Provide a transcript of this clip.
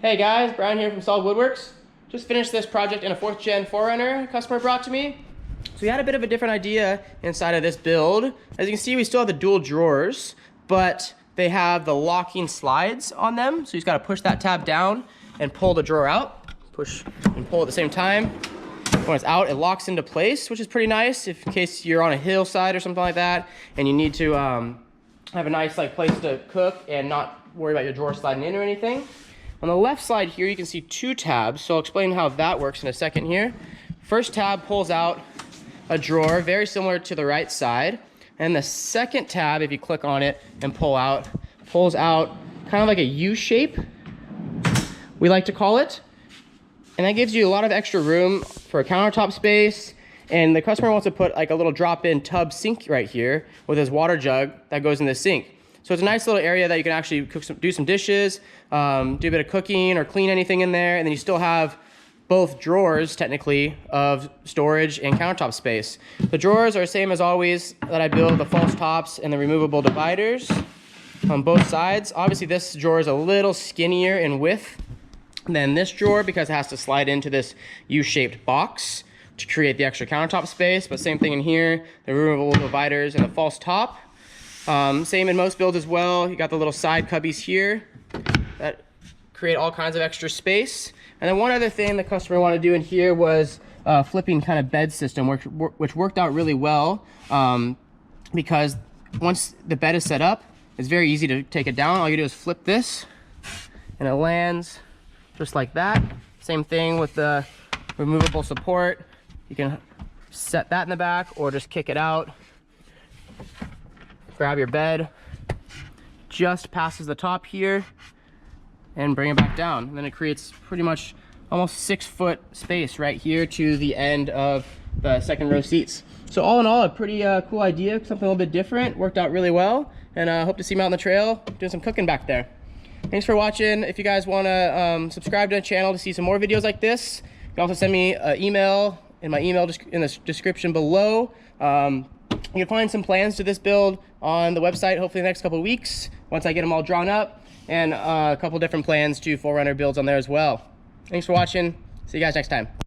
Hey guys, Brian here from Solid Woodworks. Just finished this project in a 4th gen 4Runner a customer brought to me. So we had a bit of a different idea inside of this build. As you can see, we still have the dual drawers, but they have the locking slides on them. So you just gotta push that tab down and pull the drawer out. Push and pull at the same time. When it's out, it locks into place, which is pretty nice in case you're on a hillside or something like that, and you need to have a nice place to cook and not worry about your drawer sliding in or anything. On the left side here, you can see 2 tabs, so I'll explain how that works in a second here. First tab pulls out a drawer, very similar to the right side. And the second tab, if you click on it and pull out, pulls out kind of like a U shape, we like to call it. And that gives you a lot of extra room for a countertop space. And the customer wants to put like a little drop-in tub sink right here with his water jug that goes in the sink. So it's a nice little area that you can actually do some dishes, do a bit of cooking or clean anything in there, and then you still have both drawers, technically, of storage and countertop space. The drawers are the same as always that I build, the false tops and the removable dividers on both sides. Obviously this drawer is a little skinnier in width than this drawer because it has to slide into this U-shaped box to create the extra countertop space, but same thing in here, the removable dividers and the false top. Same in most builds as well. You got the little side cubbies here that create all kinds of extra space. And then one other thing the customer wanted to do in here was flipping kind of bed system, which worked out really well because once the bed is set up, it's very easy to take it down. All you do is flip this and it lands just like that. Same thing with the removable support. You can set that in the back or just kick it out. Grab your bed, just passes the top here, and bring it back down. And then it creates pretty much almost 6-foot space right here to the end of the second row seats. So all in all, a pretty cool idea, something a little bit different, worked out really well, and I hope to see you out on the trail doing some cooking back there. Thanks for watching. If you guys want to subscribe to the channel to see some more videos like this, you can also send me an email in my email in the description below. You can find some plans to this build on the website hopefully the next couple of weeks once I get them all drawn up, and a couple different plans to 4Runner builds on there as well. Thanks for watching. See you guys next time.